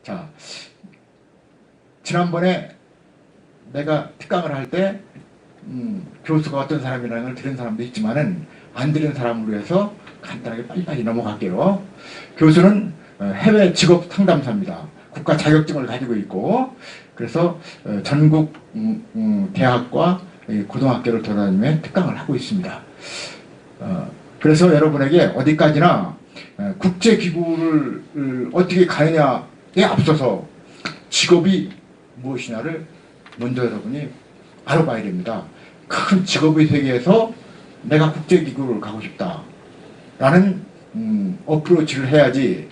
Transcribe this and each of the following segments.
자, 지난번에 내가 특강을 할 때 교수가 어떤 사람이라는 걸 들은 사람도 있지만은 안 들은 사람을 위해서 간단하게 빨리빨리 넘어갈게요. 교수는 해외 직업 상담사입니다. 국가 자격증을 가지고 있고, 그래서 전국 대학과 고등학교를 돌아다니며 특강을 하고 있습니다. 그래서 여러분에게 어디까지나 국제기구를 어떻게 가느냐에 앞서서 직업이 무엇이냐를 먼저 여러분이 알아봐야 됩니다. 큰 직업의 세계에서 내가 국제기구를 가고 싶다 라는 어프로치를 해야지,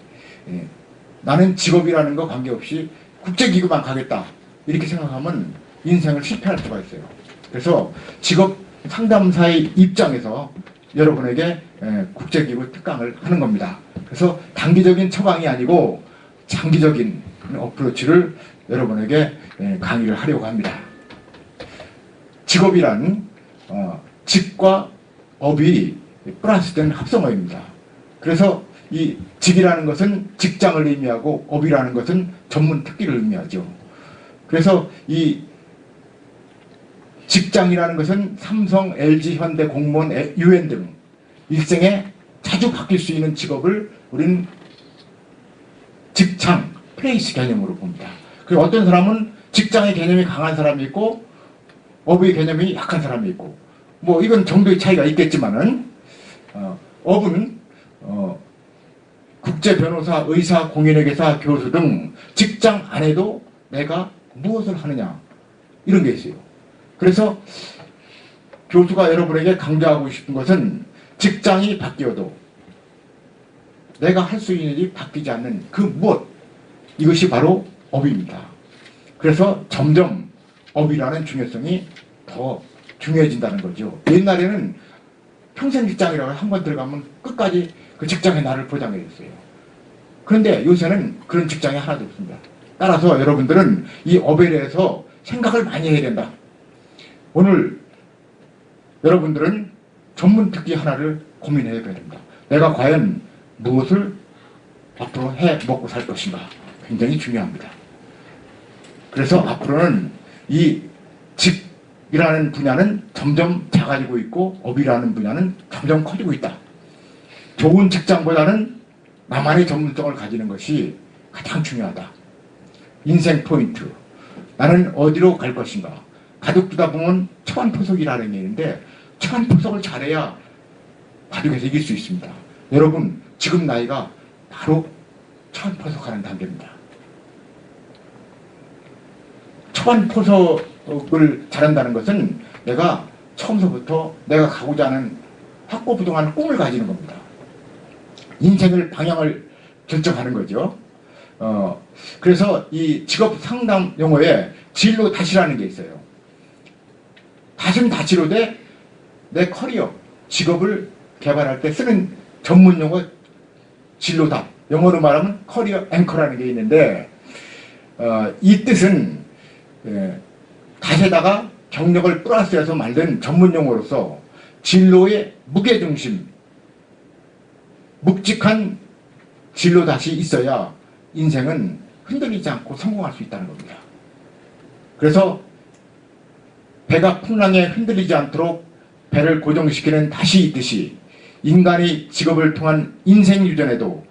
나는 직업이라는 거 관계없이 국제기구만 가겠다 이렇게 생각하면 인생을 실패할 수가 있어요. 그래서 직업 상담사의 입장에서 여러분에게 국제기구 특강을 하는 겁니다. 그래서 단기적인 처방이 아니고 장기적인 어프로치를 여러분에게 강의를 하려고 합니다. 직업이란 직과 업이 플러스된 합성어입니다. 그래서 이 직이라는 것은 직장을 의미하고 업이라는 것은 전문 특기를 의미하죠. 그래서 이 직장이라는 것은 삼성, LG, 현대, 공무원, UN 등 일생에 자주 바뀔 수 있는 직업을 우리는 직장, 플레이스 개념으로 봅니다. 그리고 어떤 사람은 직장의 개념이 강한 사람이 있고 업의 개념이 약한 사람이 있고, 뭐 이건 정도의 차이가 있겠지만은 업은 국제 변호사, 의사, 공인회계사, 교수 등 직장 안에도 내가 무엇을 하느냐 이런 게 있어요. 그래서 교수가 여러분에게 강조하고 싶은 것은 직장이 바뀌어도 내가 할 수 있는 일이 바뀌지 않는 그 무엇, 이것이 바로 업입니다. 그래서 점점 업이라는 중요성이 더 중요해진다는 거죠. 옛날에는 평생 직장이라고 한 번 들어가면 끝까지 그 직장에 나를 보장해 줬어요. 그런데 요새는 그런 직장이 하나도 없습니다. 따라서 여러분들은 이 업에 대해서 생각을 많이 해야 된다. 오늘 여러분들은 전문 특기 하나를 고민해 봐야 됩니다. 내가 과연 무엇을 앞으로 해 먹고 살 것인가, 굉장히 중요합니다. 그래서 앞으로는 이 직이라는 분야는 점점 작아지고 있고 업이라는 분야는 점점 커지고 있다. 좋은 직장보다는 나만의 전문성을 가지는 것이 가장 중요하다. 인생 포인트, 나는 어디로 갈 것인가. 바둑 두다 보면 초반포석이라는 게 있는데 초반포석을 잘해야 바둑에서 이길 수 있습니다. 여러분 지금 나이가 바로 초반포석하는 단계입니다. 초반포석을 잘한다는 것은 내가 처음서부터 내가 가고자 하는 확고부동한 꿈을 가지는 겁니다. 인생을 방향을 결정하는 거죠. 그래서 이 직업 상담 용어에 진로 다시라는 게 있어요. 다시는 다시로 돼 내 커리어, 직업을 개발할 때 쓰는 전문 용어 진로다. 영어로 말하면 커리어 앵커라는 게 있는데, 이 뜻은 다시에다가 경력을 플러스해서 만든 전문 용어로서 진로의 무게중심, 묵직한 진로 다시 있어야 인생은 흔들리지 않고 성공할 수 있다는 겁니다. 그래서 배가 풍랑에 흔들리지 않도록 배를 고정시키는 다시 있듯이 인간이 직업을 통한 인생 유전에도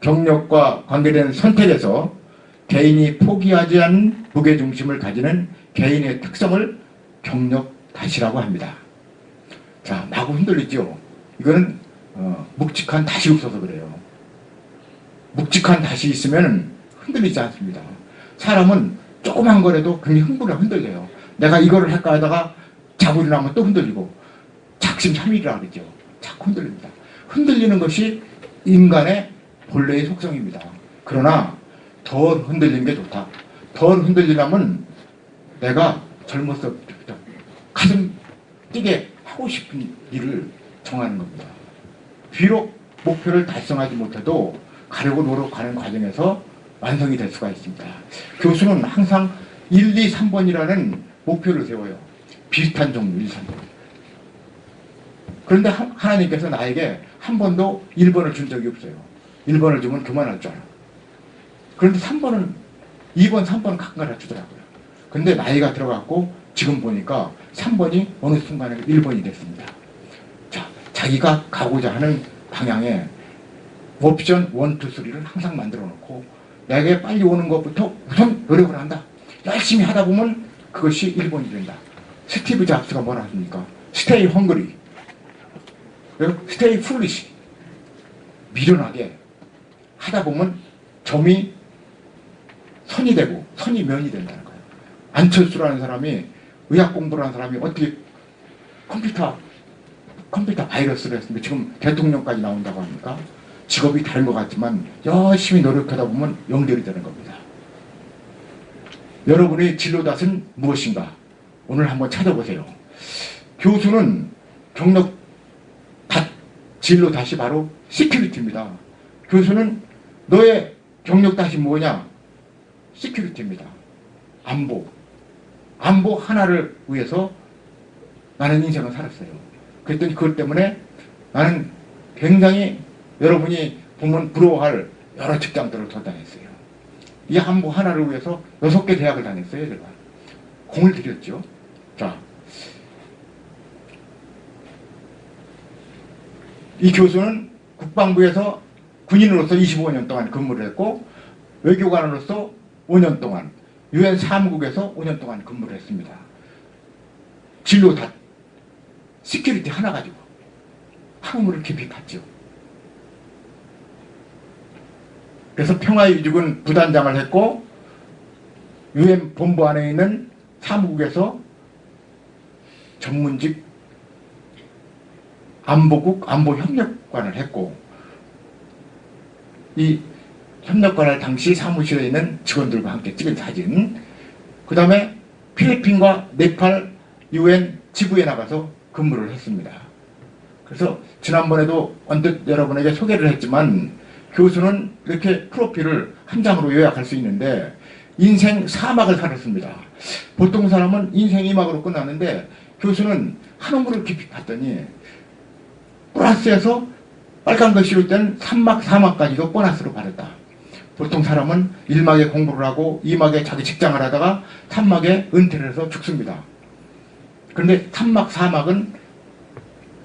경력과 관계된 선택에서 개인이 포기하지 않는 무게중심을 가지는 개인의 특성을 경력 다시라고 합니다. 자, 마구 흔들리죠. 이거는 묵직한 다시 없어서 그래요. 묵직한 다시 있으면 흔들리지 않습니다. 사람은 조그만 거라도 굉장히 흔들려요. 내가 이거를 할까 하다가 자고 일어나면 또 흔들리고, 작심삼일이라 그러죠. 자꾸 흔들립니다. 흔들리는 것이 인간의 본래의 속성입니다. 그러나 덜 흔들리는 게 좋다. 덜 흔들리려면 내가 젊어서 가슴 뛰게 하고 싶은 일을 정하는 겁니다. 비록 목표를 달성하지 못해도 가려고 노력하는 과정에서 완성이 될 수가 있습니다. 교수는 항상 1, 2, 3번이라는 목표를 세워요. 비슷한 종류 1, 3번. 그런데 하나님께서 나에게 한 번도 1번을 준 적이 없어요. 1번을 주면 그만할 줄 알아. 그런데 3번은 2번, 3번은 가끔가다 주더라고요. 근데 나이가 들어갔고 지금 보니까 3번이 어느 순간에 1번이 됐습니다. 자, 자기가 가고자 하는 방향에 옵션 1, 2, 3를 항상 만들어 놓고 내게 빨리 오는 것부터 우선 노력을 한다. 열심히 하다 보면 그것이 1번이 된다. 스티브 잡스가 뭐라 합니까? Stay hungry. 그리고 Stay foolish. 미련하게 하다 보면 점이 선이 되고 선이 면이 된다는 거예요. 안철수라는 사람이 의학 공부를 한 사람이 어떻게 컴퓨터 바이러스를 했는데 지금 대통령까지 나온다고 합니까? 직업이 다른 것 같지만 열심히 노력하다 보면 연결이 되는 겁니다. 여러분의 진로닷은 무엇인가? 오늘 한번 찾아보세요. 교수는 경력 진로닷이 바로 시큐리티입니다. 교수는 너의 경력닷이 뭐냐? 시큐리티입니다. 안보 하나를 위해서 나는 인생을 살았어요. 그랬더니 그것 때문에 나는 굉장히 여러분이 보면 부러워할 여러 직장들을 돌아다녔어요. 이 안보 하나를 위해서 6개 대학을 다녔어요. 제가 공을 들였죠. 자, 이 교수는 국방부에서 군인으로서 25년 동안 근무를 했고 외교관으로서 5년 동안 유엔 사무국에서 5년 동안 근무를 했습니다. 진로 다 시큐리티 하나 가지고 학문을 깊이 봤죠. 그래서 평화유지군 부단장을 했고 유엔 본부 안에 있는 사무국에서 전문직 안보국 안보협력관을 했고 이 협력관을 당시 사무실에 있는 직원들과 함께 찍은 사진, 그 다음에 필리핀과 네팔 유엔 지부에 나가서 근무를 했습니다. 그래서 지난번에도 언뜻 여러분에게 소개를 했지만 교수는 이렇게 프로필을 한 장으로 요약할 수 있는데 인생 4막을 살았습니다. 보통 사람은 인생 2막으로 끝나는데 교수는 한옥물을 깊이 봤더니 플러스에서 빨간 글씨로 된 3막, 4막까지도 보너스로 받았다. 보통 사람은 1막에 공부를 하고 2막에 자기 직장을 하다가 3막에 은퇴를 해서 죽습니다. 그런데 3막, 4막은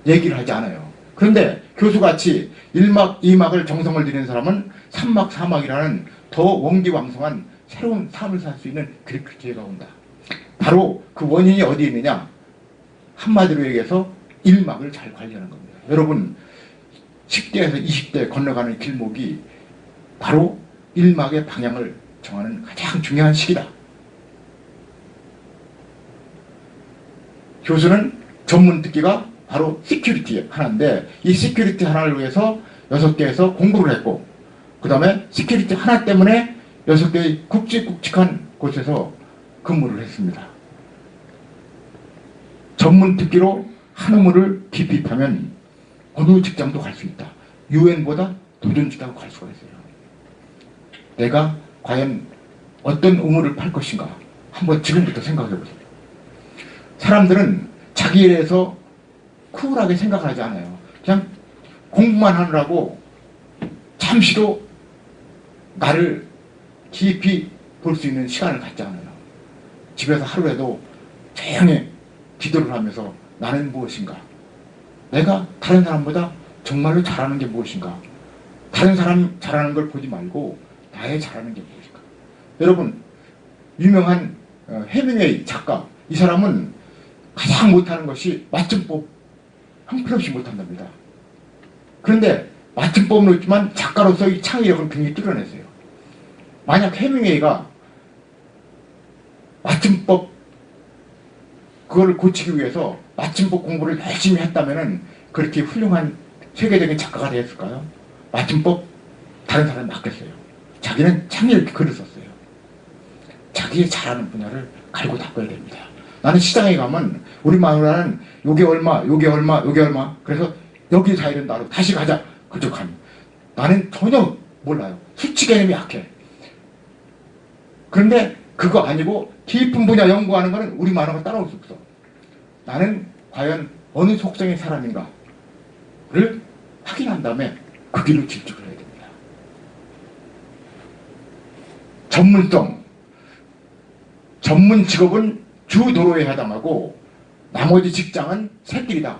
얘기를 하지 않아요. 그런데 교수같이 1막, 2막을 정성을 들이는 사람은 3막, 4막이라는 더 원기왕성한 새로운 삶을 살 수 있는 그 기회가 온다. 바로 그 원인이 어디에 있느냐? 한마디로 얘기해서 1막을 잘 관리하는 겁니다. 여러분 10대에서 20대 건너가는 길목이 바로 1막의 방향을 정하는 가장 중요한 시기다. 교수는 전문 특기가 바로 시큐리티 하나인데 이 시큐리티 하나를 위해서 6개에서 공부를 했고 그 다음에 시큐리티 하나 때문에 6개의 굵직굵직한 곳에서 근무를 했습니다. 전문 특기로 한 의무를 깊이 파면 어느 직장도 갈 수 있다. 유엔보다 도전직하고 갈 수가 있어요. 내가 과연 어떤 의무를 팔 것인가 한번 지금부터 생각해 보세요. 사람들은 자기에 대해서 쿨하게 생각하지 않아요. 그냥 공부만 하느라고 잠시도 나를 깊이 볼 수 있는 시간을 갖지 않아요. 집에서 하루에도 조용히 기도를 하면서 나는 무엇인가? 내가 다른 사람보다 정말로 잘하는 게 무엇인가? 다른 사람 잘하는 걸 보지 말고 나의 잘하는 게 무엇인가? 여러분 유명한 해밍웨이 작가 이 사람은 가장 못하는 것이 맞춤법 형편없이 못한답니다. 그런데 맞춤법은 없지만 작가로서 이 창의력을 굉장히 뚫어냈어요. 만약 해밍웨이가 맞춤법 그걸 고치기 위해서 맞춤법 공부를 열심히 했다면 그렇게 훌륭한 세계적인 작가가 되었을까요? 맞춤법 다른 사람이 맡겼어요. 자기는 창의력이 글을 썼어요. 자기의 잘하는 분야를 갈고 닦아야 됩니다. 나는 시장에 가면 우리 마누라는 요게 얼마 요게 얼마 요게 얼마 그래서 여기 사야 된다 다시 가자 그쪽 하면 나는 전혀 몰라요. 수치 개념이 약해. 그런데 그거 아니고 깊은 분야 연구하는 거는 우리 마누라가 따라올 수 없어. 나는 과연 어느 속성의 사람인가를 확인한 다음에 그 길로 질주를 해야 됩니다. 전문성, 전문 직업은 주 도로에 해당하고 나머지 직장은 새길이다.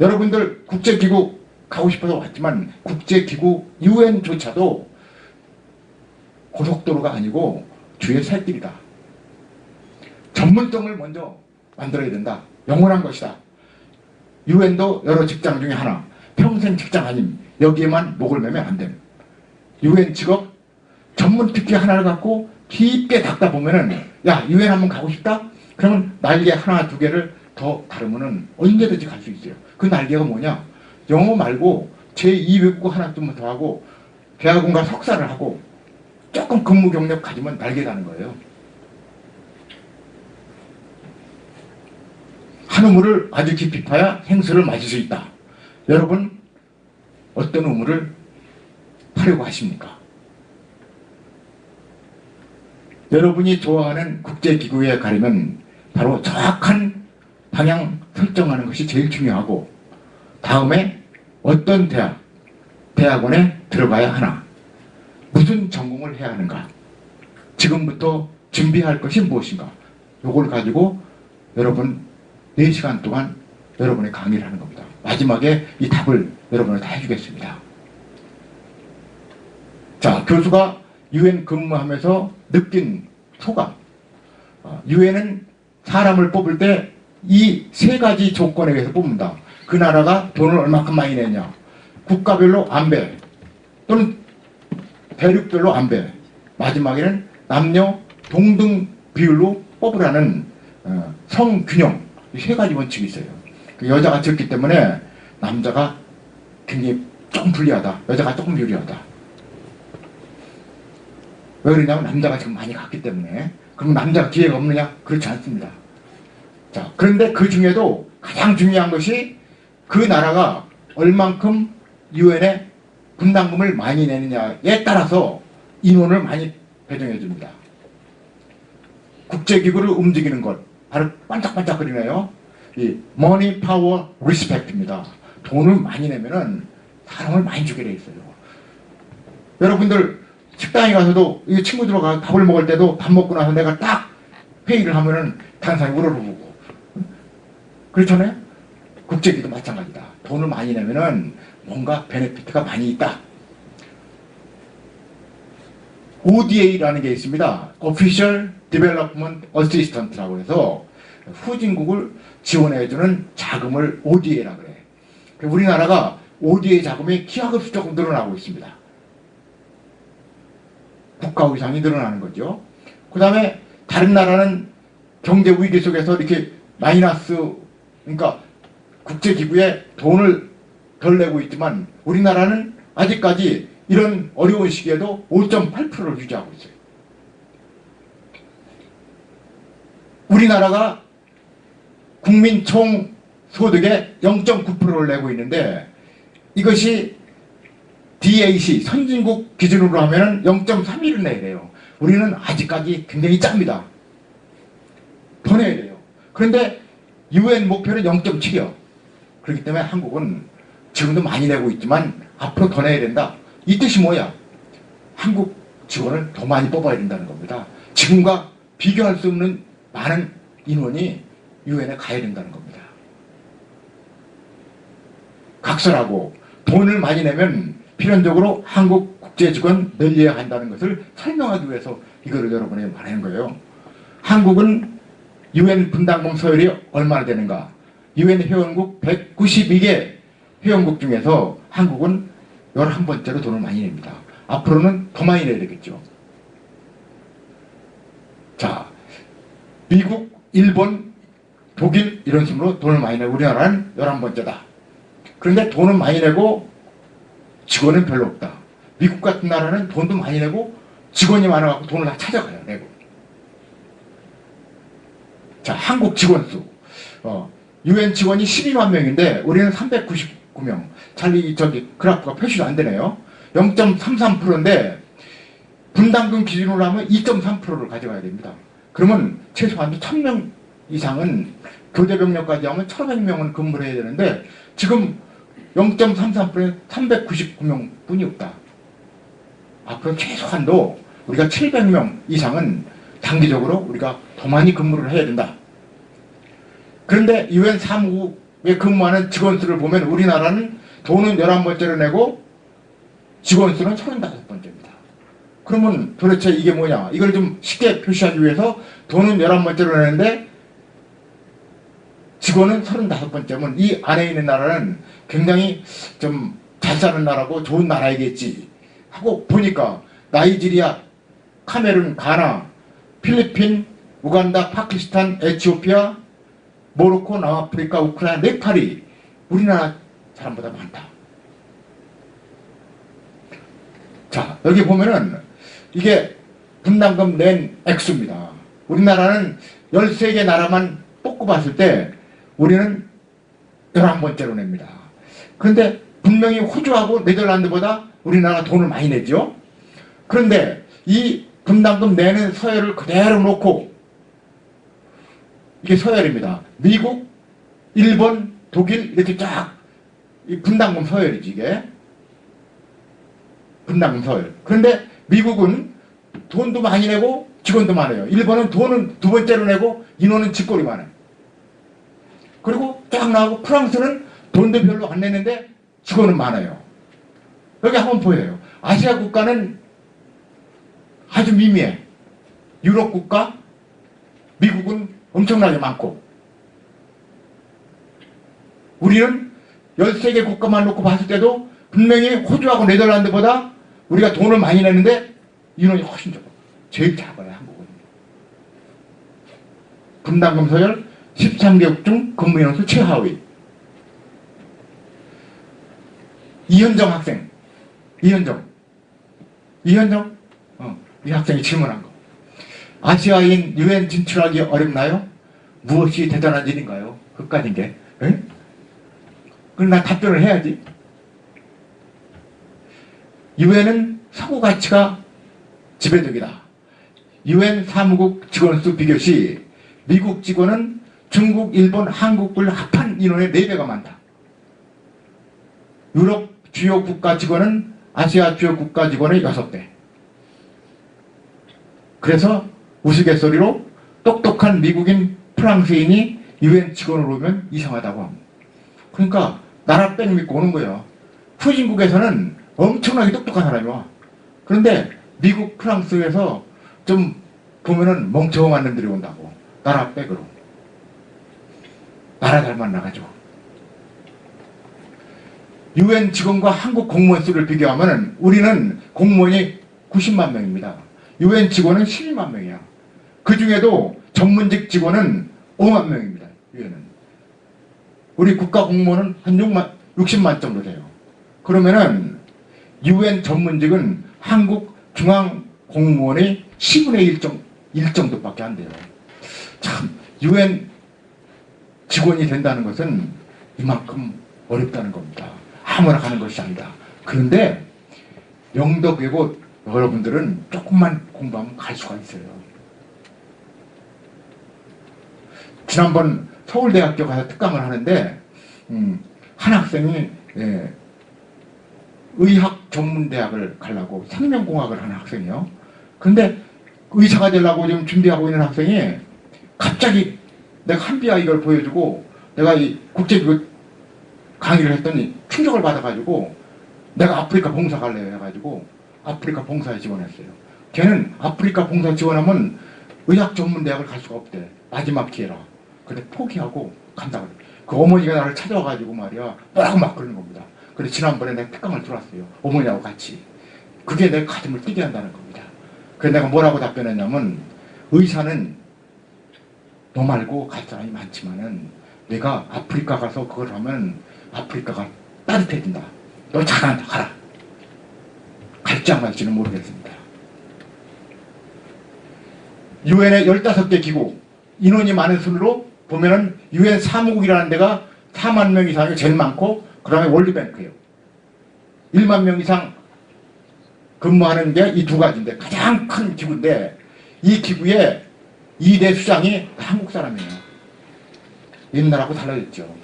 여러분들 국제기구 가고 싶어서 왔지만 국제기구 유엔조차도 고속도로가 아니고 주의 새길이다. 전문성을 먼저 만들어야 된다. 영원한 것이다. 유엔도 여러 직장 중에 하나. 평생 직장 아님. 여기에만 목을 매면 안 됨. 유엔 직업 전문 특기 하나를 갖고 깊게 닦다 보면은 야 유엔 한번 가고 싶다? 그러면 날개 하나 두 개를 더 다르면은 언제든지 갈 수 있어요. 그 날개가 뭐냐? 영어 말고 제2외국어 하나 좀 더 하고 대학원과 석사를 하고 조금 근무 경력 가지면 날개 다는 거예요. 한 우물을 아주 깊이 파야 생수를 마실 수 있다. 여러분 어떤 우물을 파려고 하십니까? 여러분이 좋아하는 국제기구에 가려면 바로 정확한 방향 설정하는 것이 제일 중요하고 다음에 어떤 대학원에 들어가야 하나 무슨 전공을 해야 하는가 지금부터 준비할 것이 무엇인가 요걸 가지고 여러분 4시간 동안 여러분의 강의를 하는 겁니다. 마지막에 이 답을 여러분을 다 해주겠습니다. 자, 교수가 유엔 근무하면서 느낀 소감. 유엔은 사람을 뽑을 때 이 3가지 조건에 의해서 뽑는다. 그 나라가 돈을 얼마큼 많이 내냐. 국가별로 안배 또는 대륙별로 안배. 마지막에는 남녀 동등 비율로 뽑으라는 성균형. 이 3가지 원칙이 있어요. 여자가 적기 때문에 남자가 굉장히 조금 불리하다. 여자가 조금 유리하다. 왜 그러냐면 남자가 지금 많이 갔기 때문에. 그럼 남자가 기회가 없느냐? 그렇지 않습니다. 자, 그런데 그 중에도 가장 중요한 것이 그 나라가 얼만큼 유엔에 분담금을 많이 내느냐에 따라서 인원을 많이 배정해 줍니다. 국제기구를 움직이는 것 바로 반짝반짝거리네요. 이 Money, Power, Respect입니다. 돈을 많이 내면은 사람을 많이 주게 돼 있어요. 여러분들 식당에 가서도 이 친구들과 밥을 먹을 때도 밥 먹고 나서 내가 딱 회의를 하면은 다른 사람이 우러러보고 그렇잖아요? 국제기도 마찬가지다. 돈을 많이 내면은 뭔가 베네피트가 많이 있다. ODA라는 게 있습니다. Official Development Assistant라고 해서 후진국을 지원해주는 자금을 ODA라고 그래. 우리나라가 ODA 자금이 기하급수 조금 늘어나고 있습니다. 국가 위상이 늘어나는 거죠. 그 다음에 다른 나라는 경제 위기 속에서 이렇게 마이너스, 그러니까 국제기구에 돈을 덜 내고 있지만 우리나라는 아직까지 이런 어려운 시기에도 5.8%를 유지하고 있어요. 우리나라가 국민 총 소득의 0.9%를 내고 있는데 이것이 DAC 선진국 기준으로 하면 0.31을 내야 돼요. 우리는 아직까지 굉장히 짭니다. 더 내야 돼요. 그런데 UN 목표는 0.7이요. 그렇기 때문에 한국은 지금도 많이 내고 있지만 앞으로 더 내야 된다. 이 뜻이 뭐야? 한국 직원을 더 많이 뽑아야 된다는 겁니다. 지금과 비교할 수 없는 많은 인원이 유엔에 가야 된다는 겁니다. 각설하고 돈을 많이 내면 필연적으로 한국 국제 직원 늘려야 한다는 것을 설명하기 위해서 이거를 여러분에게 말하는 거예요. 한국은 유엔 분담금 서열이 얼마나 되는가? 유엔 회원국 192개 회원국 중에서 한국은 11번째로 돈을 많이 냅니다. 앞으로는 더 많이 내야 되겠죠. 자, 미국, 일본, 독일 이런 식으로 돈을 많이 내고 우리나라는 11번째다. 그런데 돈은 많이 내고 직원은 별로 없다. 미국 같은 나라는 돈도 많이 내고 직원이 많아갖고 돈을 다 찾아가요. 내고. 자, 한국 직원 수. UN 직원이 12만 명인데 우리는 399명. 저기 그래프가 표시가 안 되네요. 0.33%인데 분담금 기준으로 하면 2.3%를 가져가야 됩니다. 그러면 최소한 1000명 이상은 교대병력까지 하면 1500명은 근무를 해야 되는데 지금 0.33%에 399명 뿐이 없다. 앞으로 최소한도 우리가 700명 이상은 장기적으로 우리가 더 많이 근무를 해야 된다. 그런데 유엔 사무국에 근무하는 직원 수를 보면 우리나라는 돈은 11번째로 내고 직원 수는 35번째입니다. 그러면 도대체 이게 뭐냐? 이걸 좀 쉽게 표시하기 위해서 돈은 11번째로 내는데 직원은 35번째면 이 안에 있는 나라는 굉장히 좀 잘 사는 나라고 좋은 나라이겠지 하고 보니까 나이지리아, 카메룬, 가나, 필리핀, 우간다, 파키스탄, 에티오피아, 모로코, 남아프리카, 우크라이나, 네팔이 우리나라 사람보다 많다. 자, 여기 보면은 이게 분담금 낸 액수입니다. 우리나라는 13개 나라만 뽑고 봤을 때 우리는 11번째로 냅니다. 그런데 분명히 호주하고 네덜란드보다 우리나라 돈을 많이 내죠. 그런데 이 분담금 내는 서열을 그대로 놓고 이게 서열입니다. 미국, 일본, 독일 이렇게 쫙 이 분담금 서열이지 이게. 분담금 서열. 그런데 미국은 돈도 많이 내고 직원도 많아요. 일본은 돈은 2번째로 내고 인원은 직골이 많아요. 그리고 쫙 나오고 프랑스는 돈도 별로 안 내는데 직원은 많아요. 여기 한번 보여요. 아시아 국가는 아주 미미해. 유럽 국가, 미국은 엄청나게 많고 우리는 13개 국가만 놓고 봤을 때도 분명히 호주하고 네덜란드보다 우리가 돈을 많이 내는데 인원이 훨씬 적어. 제일 작아요, 한국은. 분담금 서열 13개국 중 근무 인원수 최하위. 이현정 학생. 이현정. 이 학생이 질문한 거. 아시아인 유엔 진출하기 어렵나요? 무엇이 대단한 일인가요? 그까진 게. 에? 그럼 난 답변을 해야지. 유엔은 서구 가치가 지배적이다. 유엔 사무국 직원 수 비교 시 미국 직원은 중국, 일본, 한국을 합한 인원의 4배가 많다. 유럽 주요 국가 직원은 아시아 주요 국가 직원의 6배. 그래서 우스갯소리로 똑똑한 미국인 프랑스인이 유엔 직원으로 오면 이상하다고 합니다. 그러니까 나라 뺑 믿고 오는 거예요. 후진국에서는 엄청나게 똑똑한 사람이 와. 그런데 미국, 프랑스에서 좀 보면은 멍청한 놈들이 온다고. 나라 백으로. 나라 잘 만나가지고. 유엔 직원과 한국 공무원 수를 비교하면 우리는 공무원이 90만 명입니다. 유엔 직원은 12만 명이야. 그 중에도 전문직 직원은 5만 명입니다. 유엔은. 우리 국가 공무원은 한 60만 정도 돼요. 그러면은 유엔 전문직은 한국 중앙 공무원의 10분의 1 정도밖에 안 돼요. 참 유엔 직원이 된다는 것은 이만큼 어렵다는 겁니다. 아무나 가는 것이 아니다. 그런데 영덕외고 여러분들은 조금만 공부하면 갈 수가 있어요. 지난번 서울대학교 가서 특강을 하는데 한 학생이 의학 전문대학을 가려고 생명공학을 하는 학생이요. 근데 의사가 되려고 지금 준비하고 있는 학생이 갑자기 내가 한비야 이걸 보여주고 내가 이 국제 강의를 했더니 충격을 받아가지고 내가 아프리카 봉사 갈래요 해가지고 아프리카 봉사에 지원했어요. 걔는 아프리카 봉사 지원하면 의학 전문대학을 갈 수가 없대. 마지막 기회라. 근데 포기하고 간다고. 그 어머니가 나를 찾아와가지고 말이야 뭐라고 막 그러는 겁니다. 그래서 지난번에 내가 특강을 들었어요. 어머니하고 같이. 그게 내 가슴을 뛰게 한다는 겁니다. 그래서 내가 뭐라고 답변했냐면 의사는 너 말고 갈 사람이 많지만은 내가 아프리카 가서 그걸 하면 아프리카가 따뜻해진다. 너 잘한다. 가라. 갈지 안 갈지는 모르겠습니다. 유엔의 15개 기구 인원이 많은 순으로 보면은 유엔 사무국이라는 데가 4만 명 이상이 제일 많고 그 다음에 월드뱅크예요. 1만 명 이상 근무하는 게 이 두 가지인데 가장 큰 기구인데 이 기구의 2대 수장이 한국 사람이에요. 옛날하고 달라졌죠.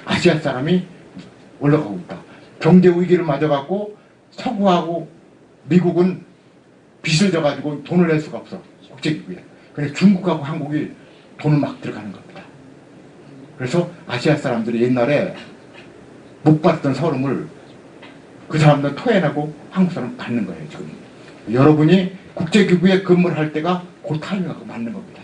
아시아 사람이 올라가고 있다. 경제 위기를 맞아갖고 서구하고 미국은 빚을 져가지고 돈을 낼 수가 없어. 국제기구에. 그래서 중국하고 한국이 돈을 막 들어가는 겁니다. 그래서 아시아 사람들이 옛날에 못 받던 서름을 그 사람들 토해내고 한국 사람 받는 거예요, 지금. 여러분이 국제기구에 근무를 할 때가 그 타이밍하고 맞는 겁니다.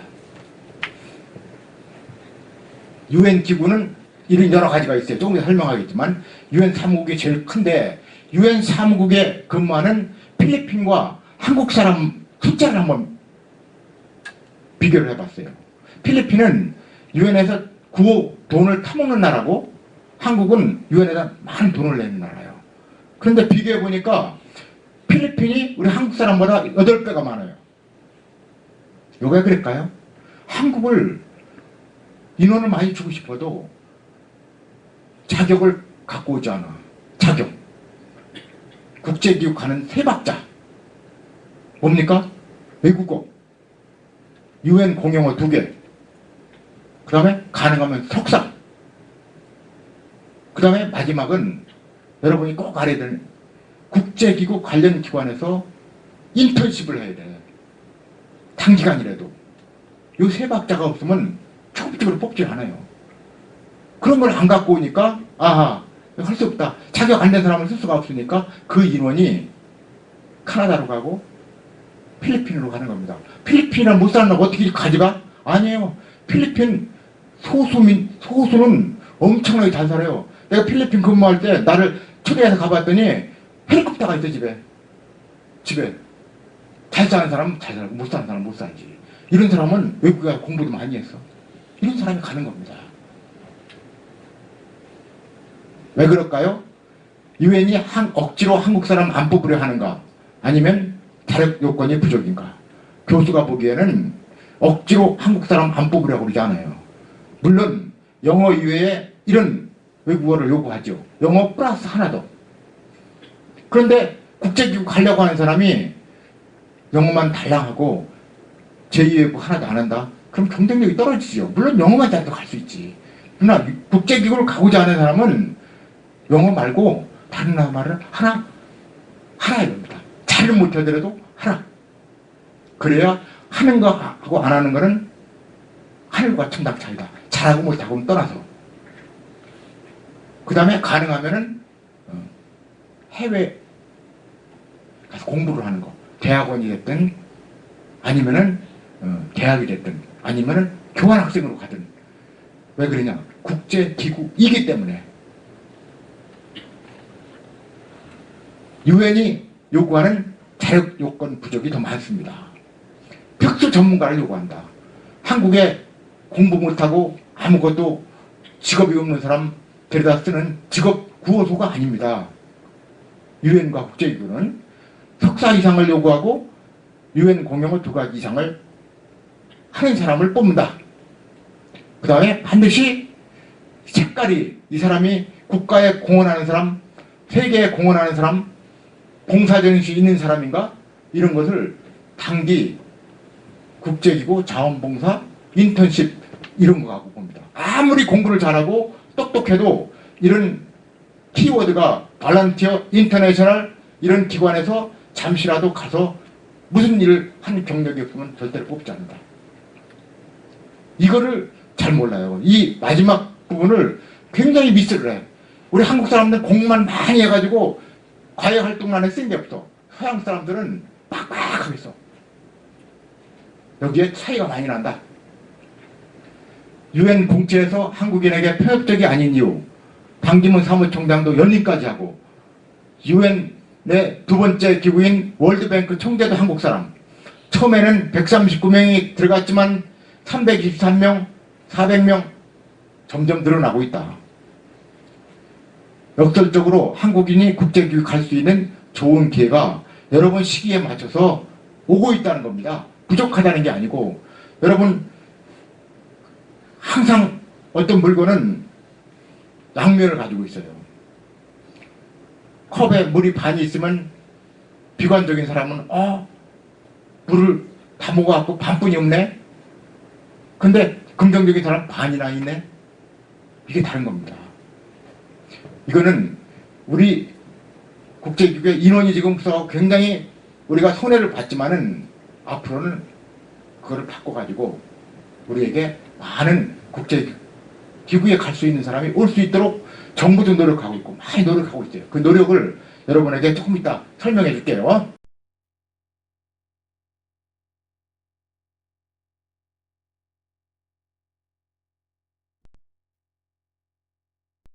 UN 기구는 이런 여러 가지가 있어요. 조금 더 설명하겠지만 UN 사무국이 제일 큰데 UN 사무국에 근무하는 필리핀과 한국 사람 숫자를 한번 비교를 해봤어요. 필리핀은 UN에서 돈을 타먹는 나라고 한국은 UN에다 많은 돈을 내는 나라예요. 그런데 비교해보니까 필리핀이 우리 한국 사람보다 8배가 많아요. 왜 그럴까요? 한국을 인원을 많이 주고 싶어도 자격을 갖고 오지 않아. 자격. 국제기구 가는 세 박자. 뭡니까? 외국어. UN 공용어 2개. 그 다음에 가능하면 석사. 그 다음에 마지막은 여러분이 꼭 알아야 되는 국제기구 관련 기관에서 인턴십을 해야 돼. 단기간이라도. 이 세 박자가 없으면 초급적으로 뽑지 않아요. 그런 걸 안 갖고 오니까 아하, 할 수 없다. 자격 안 된 사람을 쓸 수가 없으니까 그 인원이 카나다로 가고 필리핀으로 가는 겁니다. 필리핀을 못 사는 거 어떻게 가져가? 아니에요. 필리핀 소수는 엄청나게 잘 살아요. 내가 필리핀 근무할 때 나를 초대해서 가봤더니 헬리콥터가 있어, 집에. 잘 사는 사람은 잘 살고 못 사는 사람은 못 살지. 이런 사람은 외국에 가서 공부도 많이 했어. 이런 사람이 가는 겁니다. 왜 그럴까요? 유엔이 억지로 한국 사람 안 뽑으려 하는가? 아니면 자격 요건이 부족인가? 교수가 보기에는 억지로 한국 사람 안 뽑으려고 그러지 않아요. 물론 영어 이외에 이런 외국어를 요구하죠. 영어 플러스 하나 더. 그런데 국제기구 가려고 하는 사람이 영어만 달랑하고 제2외국 하나도 안 한다? 그럼 경쟁력이 떨어지죠. 물론 영어만 잘도 갈 수 있지. 그러나 국제기구를 가고자 하는 사람은 영어 말고 다른 말을 하나 이겁니다. 잘은 못하더라도 하나. 그래야 하는 거하고 안 하는 거는 하늘과 천당 차이다. 잘하고 못하고는 떠나서. 그 다음에 가능하면은 해외 가서 공부를 하는 거. 대학원이 됐든 아니면은 대학이 됐든 아니면은 교환학생으로 가든. 왜 그러냐? 국제기구이기 때문에. 유엔이 요구하는 자격 요건 부족이 더 많습니다. 특수 전문가를 요구한다. 한국에 공부 못하고 아무것도 직업이 없는 사람 데려다 쓰는 직업 구호소가 아닙니다. 유엔과 국제기구는 석사 이상을 요구하고 유엔 공용어 2가지 이상을 하는 사람을 뽑는다. 그 다음에 반드시 색깔이 이 사람이 국가에 공헌하는 사람, 세계에 공헌하는 사람, 봉사정신이 있는 사람인가? 이런 것을 단기 국제기구 자원봉사 인턴십 이런 거 갖고 봅니다. 아무리 공부를 잘하고 똑똑해도 이런 키워드가 발런티어 인터내셔널 이런 기관에서 잠시라도 가서 무슨 일을 한 경력이 없으면 절대로 뽑지 않는다. 이거를 잘 몰라요. 이 마지막 부분을 굉장히 미스를 해. 우리 한국 사람들은 공부만 많이 해가지고 과외 활동란에 쓴 게 없어. 서양 사람들은 빡빡하게 써. 여기에 차이가 많이 난다. 유엔 공채에서 한국인에게 편협적이 아닌 이유. 반기문 사무총장도 연임까지 하고 유엔 내 2번째 기구인 월드뱅크 총재도 한국 사람. 처음에는 139명이 들어갔지만 323명, 400명 점점 늘어나고 있다. 역설적으로 한국인이 국제기구 갈 수 있는 좋은 기회가 여러분 시기에 맞춰서 오고 있다는 겁니다. 부족하다는 게 아니고 여러분 항상 어떤 물건은 양면을 가지고 있어요. 컵에 물이 반이 있으면 비관적인 사람은 물을 다 먹어갖고 반뿐이 없네. 근데 긍정적인 사람 반이나 있네. 이게 다른 겁니다. 이거는 우리 국제기구의 인원이 지금 굉장히 우리가 손해를 봤지만은 앞으로는 그거를 바꿔가지고 우리에게 많은 국제 기구에 갈 수 있는 사람이 올 수 있도록 정부도 노력하고 있고 많이 노력하고 있어요. 그 노력을 여러분에게 조금 이따 설명해 줄게요.